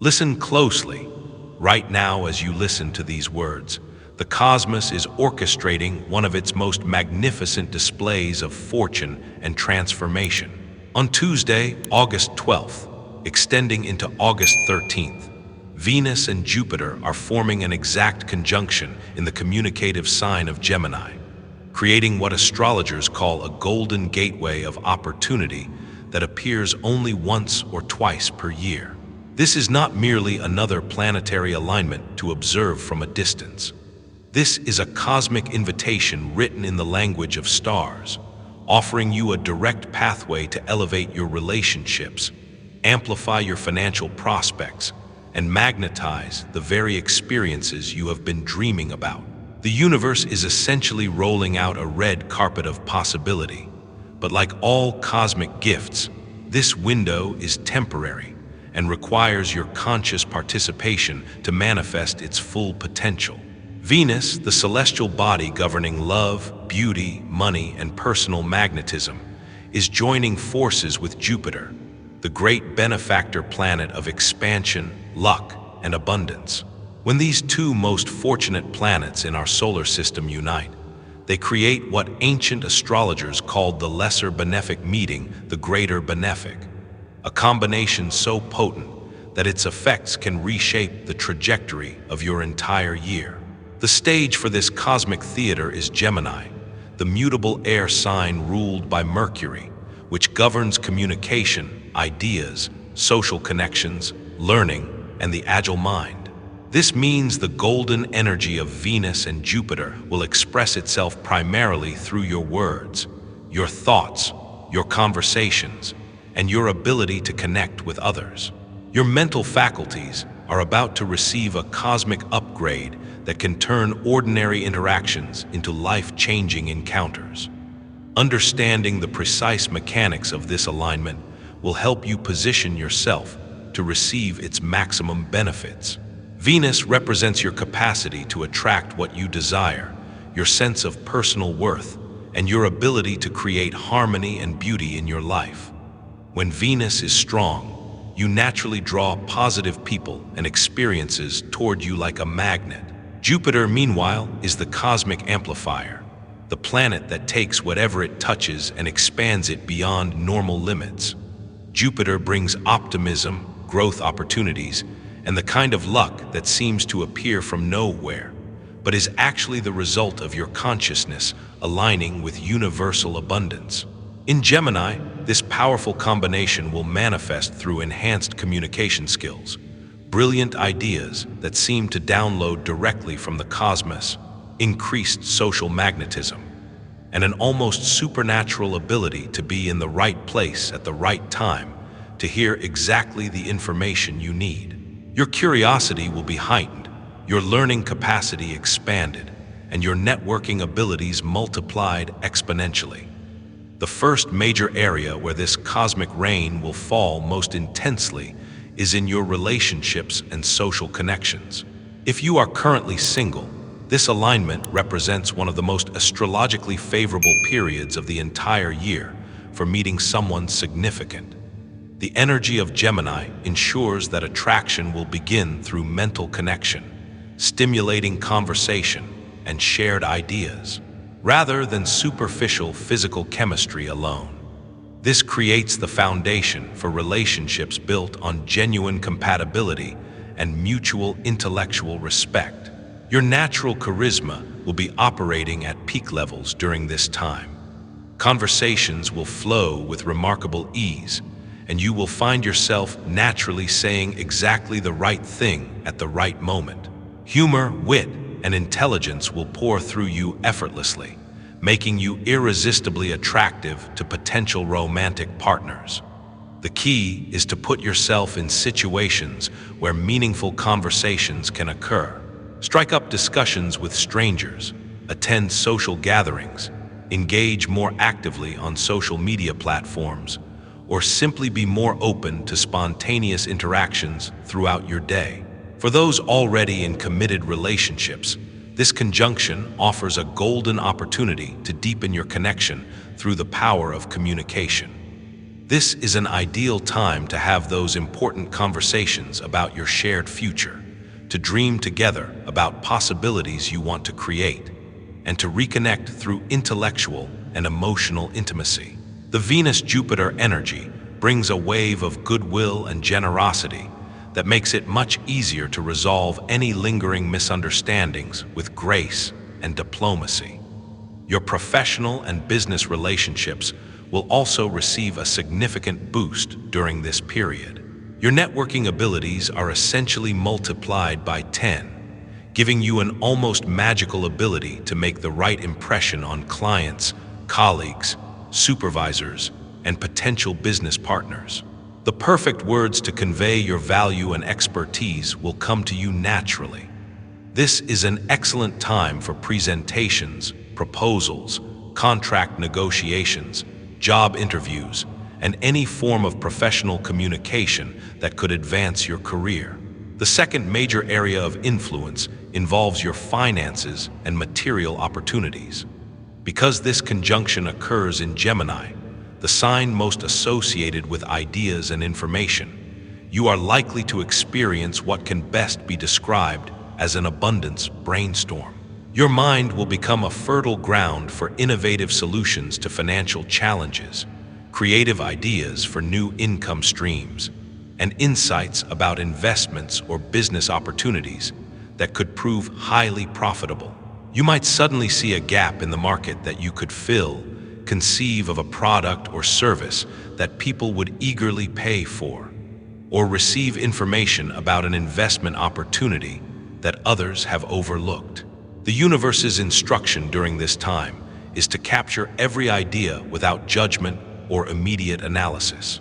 Listen closely. Right now, as you listen to these words, the cosmos is orchestrating one of its most magnificent displays of fortune and transformation. On Tuesday, August 12th, extending into August 13th, Venus and Jupiter are forming an exact conjunction in the communicative sign of Gemini, creating what astrologers call a golden gateway of opportunity that appears only once or twice per year. This is not merely another planetary alignment to observe from a distance. This is a cosmic invitation written in the language of stars, offering you a direct pathway to elevate your relationships, amplify your financial prospects, and magnetize the very experiences you have been dreaming about. The universe is essentially rolling out a red carpet of possibility, but like all cosmic gifts, this window is temporary and requires your conscious participation to manifest its full potential. Venus, the celestial body governing love, beauty, money, and personal magnetism, is joining forces with Jupiter, the great benefactor planet of expansion, luck, and abundance. When these two most fortunate planets in our solar system unite, they create what ancient astrologers called the lesser benefic meeting the greater benefic, a combination so potent that its effects can reshape the trajectory of your entire year. The stage for this cosmic theater is Gemini, the mutable air sign ruled by Mercury, which governs communication, ideas, social connections, learning, and the agile mind. This means the golden energy of Venus and Jupiter will express itself primarily through your words, your thoughts, your conversations, and your ability to connect with others. Your mental faculties are about to receive a cosmic upgrade that can turn ordinary interactions into life-changing encounters. Understanding the precise mechanics of this alignment will help you position yourself to receive its maximum benefits. Venus represents your capacity to attract what you desire, your sense of personal worth, and your ability to create harmony and beauty in your life. When Venus is strong, you naturally draw positive people and experiences toward you like a magnet. Jupiter, meanwhile, is the cosmic amplifier, the planet that takes whatever it touches and expands it beyond normal limits. Jupiter brings optimism, growth opportunities, and the kind of luck that seems to appear from nowhere, but is actually the result of your consciousness aligning with universal abundance. In Gemini, this powerful combination will manifest through enhanced communication skills, brilliant ideas that seem to download directly from the cosmos, increased social magnetism, and an almost supernatural ability to be in the right place at the right time to hear exactly the information you need. Your curiosity will be heightened, your learning capacity expanded, and your networking abilities multiplied exponentially. The first major area where this cosmic rain will fall most intensely is in your relationships and social connections. If you are currently single, this alignment represents one of the most astrologically favorable periods of the entire year for meeting someone significant. The energy of Gemini ensures that attraction will begin through mental connection, stimulating conversation and shared ideas, rather than superficial physical chemistry alone. This creates the foundation for relationships built on genuine compatibility and mutual intellectual respect. Your natural charisma will be operating at peak levels during this time. Conversations will flow with remarkable ease, and you will find yourself naturally saying exactly the right thing at the right moment. Humor, wit, and intelligence will pour through you effortlessly, making you irresistibly attractive to potential romantic partners. The key is to put yourself in situations where meaningful conversations can occur. Strike up discussions with strangers, attend social gatherings, engage more actively on social media platforms, or simply be more open to spontaneous interactions throughout your day. For those already in committed relationships, this conjunction offers a golden opportunity to deepen your connection through the power of communication. This is an ideal time to have those important conversations about your shared future, to dream together about possibilities you want to create, and to reconnect through intellectual and emotional intimacy. The Venus-Jupiter energy brings a wave of goodwill and generosity that makes it much easier to resolve any lingering misunderstandings with grace and diplomacy. Your professional and business relationships will also receive a significant boost during this period. Your networking abilities are essentially multiplied by 10, giving you an almost magical ability to make the right impression on clients, colleagues, supervisors, and potential business partners. The perfect words to convey your value and expertise will come to you naturally. This is an excellent time for presentations, proposals, contract negotiations, job interviews, and any form of professional communication that could advance your career. The second major area of influence involves your finances and material opportunities. Because this conjunction occurs in Gemini, the sign most associated with ideas and information, you are likely to experience what can best be described as an abundance brainstorm. Your mind will become a fertile ground for innovative solutions to financial challenges, creative ideas for new income streams, and insights about investments or business opportunities that could prove highly profitable. You might suddenly see a gap in the market that you could fill, conceive of a product or service that people would eagerly pay for, or receive information about an investment opportunity that others have overlooked. The universe's instruction during this time is to capture every idea without judgment or immediate analysis.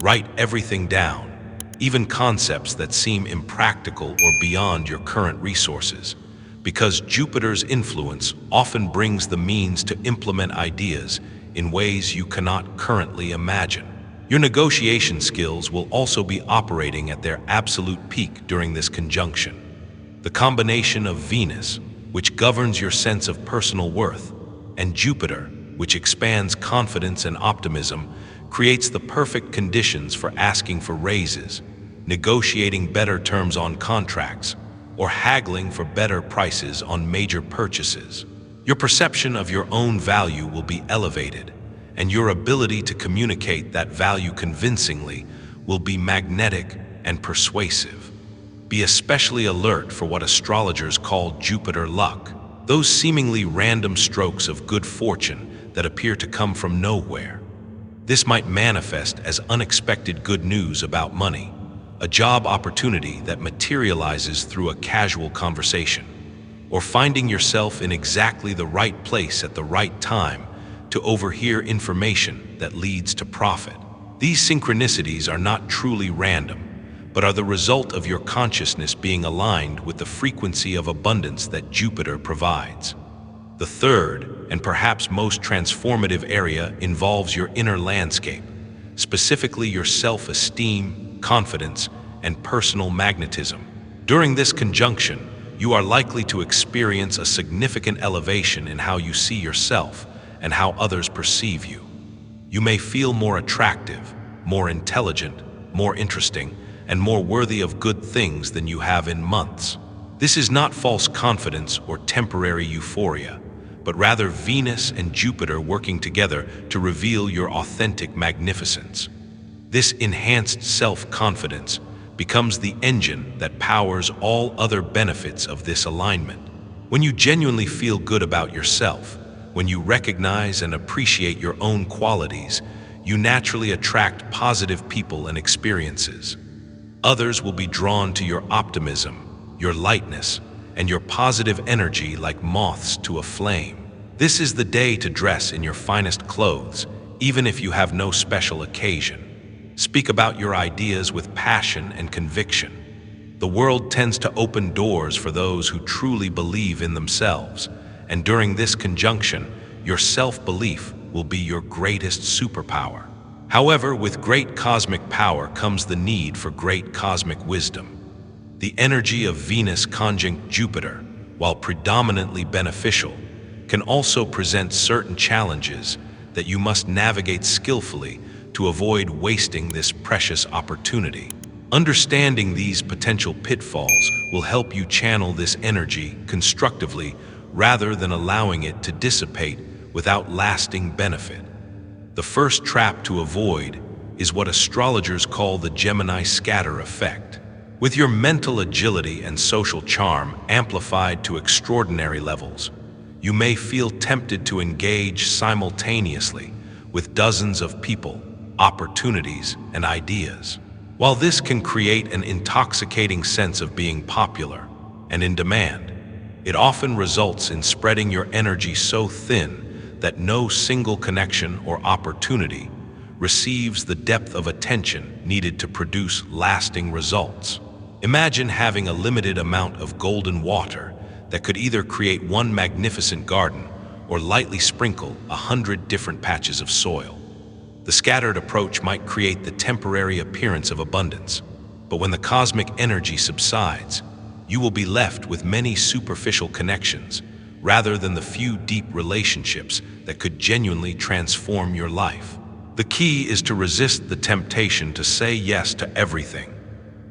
Write everything down, even concepts that seem impractical or beyond your current resources, because Jupiter's influence often brings the means to implement ideas in ways you cannot currently imagine. Your negotiation skills will also be operating at their absolute peak during this conjunction. The combination of Venus, which governs your sense of personal worth, and Jupiter, which expands confidence and optimism, creates the perfect conditions for asking for raises, negotiating better terms on contracts, or haggling for better prices on major purchases. Your perception of your own value will be elevated, and your ability to communicate that value convincingly will be magnetic and persuasive. Be especially alert for what astrologers call Jupiter luck, those seemingly random strokes of good fortune that appear to come from nowhere. This might manifest as unexpected good news about money, a job opportunity that materializes through a casual conversation, or finding yourself in exactly the right place at the right time to overhear information that leads to profit. These synchronicities are not truly random, but are the result of your consciousness being aligned with the frequency of abundance that Jupiter provides. The third, and perhaps most transformative area, involves your inner landscape, specifically your self-esteem, confidence, and personal magnetism. During this conjunction, you are likely to experience a significant elevation in how you see yourself and how others perceive you. You may feel more attractive, more intelligent, more interesting, and more worthy of good things than you have in months. This is not false confidence or temporary euphoria, but rather Venus and Jupiter working together to reveal your authentic magnificence. This enhanced self-confidence becomes the engine that powers all other benefits of this alignment. When you genuinely feel good about yourself, when you recognize and appreciate your own qualities, you naturally attract positive people and experiences. Others will be drawn to your optimism, your lightness, and your positive energy like moths to a flame. This is the day to dress in your finest clothes, even if you have no special occasion. Speak about your ideas with passion and conviction. The world tends to open doors for those who truly believe in themselves, and during this conjunction, your self-belief will be your greatest superpower. However, with great cosmic power comes the need for great cosmic wisdom. The energy of Venus conjunct Jupiter, while predominantly beneficial, can also present certain challenges that you must navigate skillfully to avoid wasting this precious opportunity. Understanding these potential pitfalls will help you channel this energy constructively rather than allowing it to dissipate without lasting benefit. The first trap to avoid is what astrologers call the Gemini scatter effect. With your mental agility and social charm amplified to extraordinary levels, you may feel tempted to engage simultaneously with dozens of people, opportunities, and ideas. While this can create an intoxicating sense of being popular and in demand, it often results in spreading your energy so thin that no single connection or opportunity receives the depth of attention needed to produce lasting results. Imagine having a limited amount of golden water that could either create one magnificent garden or lightly sprinkle 100 different patches of soil. The scattered approach might create the temporary appearance of abundance, but when the cosmic energy subsides, you will be left with many superficial connections rather than the few deep relationships that could genuinely transform your life. The key is to resist the temptation to say yes to everything,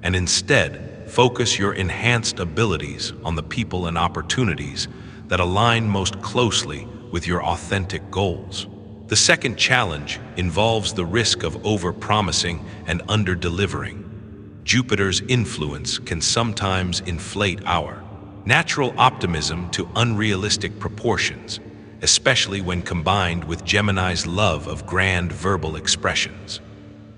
and instead focus your enhanced abilities on the people and opportunities that align most closely with your authentic goals. The second challenge involves the risk of over-promising and under-delivering. Jupiter's influence can sometimes inflate our natural optimism to unrealistic proportions, especially when combined with Gemini's love of grand verbal expressions.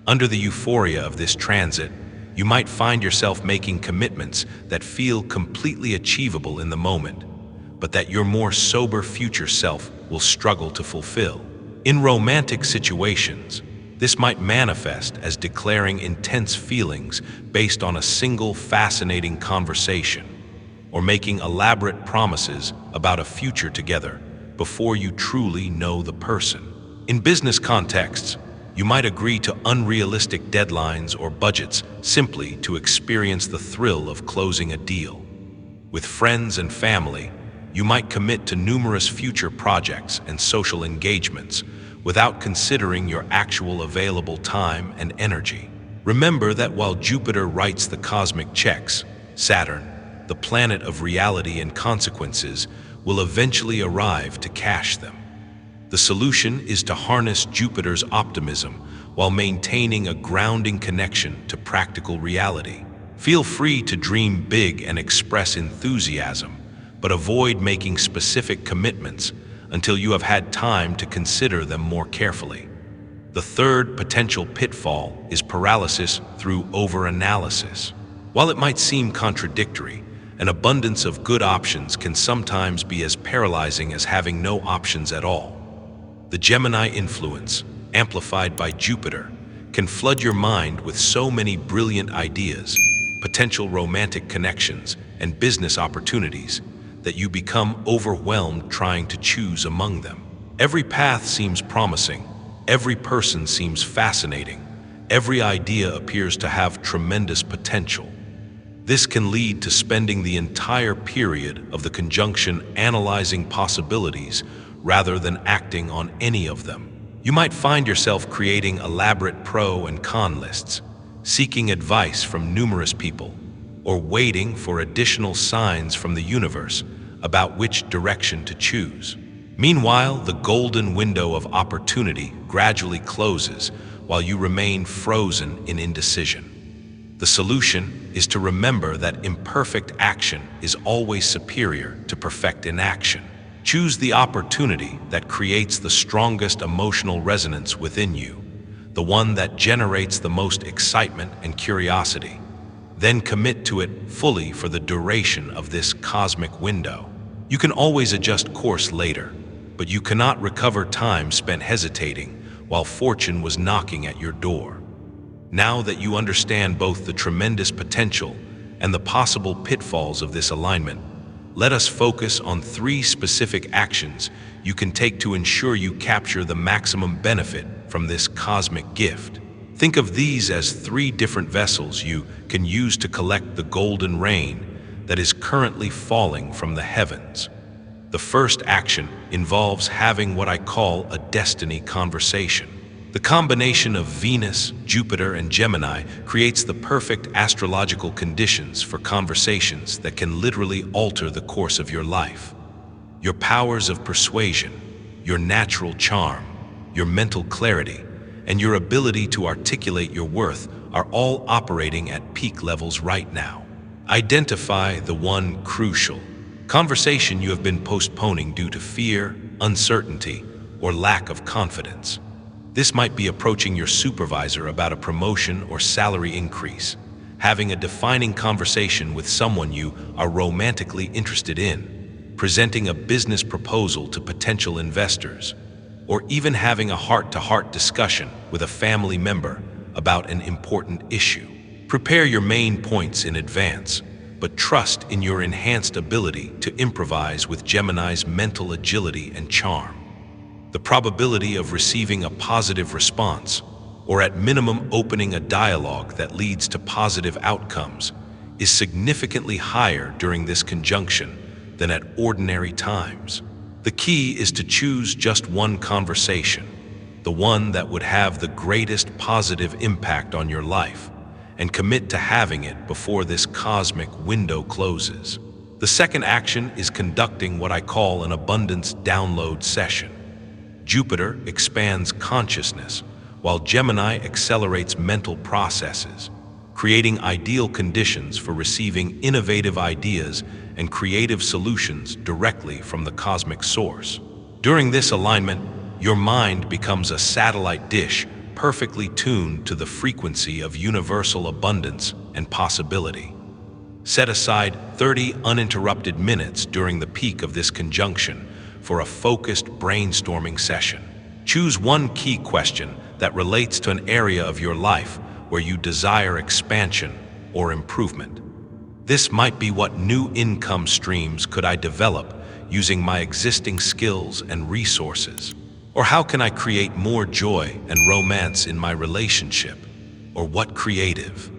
Under the euphoria of this transit, you might find yourself making commitments that feel completely achievable in the moment, but that your more sober future self will struggle to fulfill. In romantic situations, this might manifest as declaring intense feelings based on a single fascinating conversation, or making elaborate promises about a future together before you truly know the person. In business contexts, you might agree to unrealistic deadlines or budgets simply to experience the thrill of closing a deal. With friends and family, you might commit to numerous future projects and social engagements without considering your actual available time and energy. Remember that while Jupiter writes the cosmic checks, Saturn, the planet of reality and consequences, will eventually arrive to cash them. The solution is to harness Jupiter's optimism while maintaining a grounding connection to practical reality. Feel free to dream big and express enthusiasm, but avoid making specific commitments until you have had time to consider them more carefully. The third potential pitfall is paralysis through overanalysis. While it might seem contradictory, an abundance of good options can sometimes be as paralyzing as having no options at all. The Gemini influence, amplified by Jupiter, can flood your mind with so many brilliant ideas, potential romantic connections, and business opportunities that you become overwhelmed trying to choose among them. Every path seems promising, every person seems fascinating, every idea appears to have tremendous potential. This can lead to spending the entire period of the conjunction analyzing possibilities rather than acting on any of them. You might find yourself creating elaborate pro and con lists, seeking advice from numerous people, or waiting for additional signs from the universe about which direction to choose. Meanwhile, the golden window of opportunity gradually closes while you remain frozen in indecision. The solution is to remember that imperfect action is always superior to perfect inaction. Choose the opportunity that creates the strongest emotional resonance within you, the one that generates the most excitement and curiosity. Then commit to it fully for the duration of this cosmic window. You can always adjust course later, but you cannot recover time spent hesitating while fortune was knocking at your door. Now that you understand both the tremendous potential and the possible pitfalls of this alignment, let us focus on 3 specific actions you can take to ensure you capture the maximum benefit from this cosmic gift. Think of these as 3 different vessels you can use to collect the golden rain that is currently falling from the heavens. The first action involves having what I call a destiny conversation. The combination of Venus, Jupiter, and Gemini creates the perfect astrological conditions for conversations that can literally alter the course of your life. Your powers of persuasion, your natural charm, your mental clarity, and your ability to articulate your worth are all operating at peak levels right now. Identify the one crucial conversation you have been postponing due to fear, uncertainty, or lack of confidence. This might be approaching your supervisor about a promotion or salary increase, having a defining conversation with someone you are romantically interested in, presenting a business proposal to potential investors, or even having a heart-to-heart discussion with a family member about an important issue. Prepare your main points in advance, but trust in your enhanced ability to improvise with Gemini's mental agility and charm. The probability of receiving a positive response, or at minimum opening a dialogue that leads to positive outcomes, is significantly higher during this conjunction than at ordinary times. The key is to choose just one conversation, the one that would have the greatest positive impact on your life, and commit to having it before this cosmic window closes. The second action is conducting what I call an abundance download session. Jupiter expands consciousness, while Gemini accelerates mental processes, creating ideal conditions for receiving innovative ideas and creative solutions directly from the cosmic source. During this alignment, your mind becomes a satellite dish perfectly tuned to the frequency of universal abundance and possibility. Set aside 30 uninterrupted minutes during the peak of this conjunction for a focused brainstorming session. Choose one key question that relates to an area of your life where you desire expansion or improvement. This might be: what new income streams could I develop using my existing skills and resources? Or how can I create more joy and romance in my relationship? Or what creative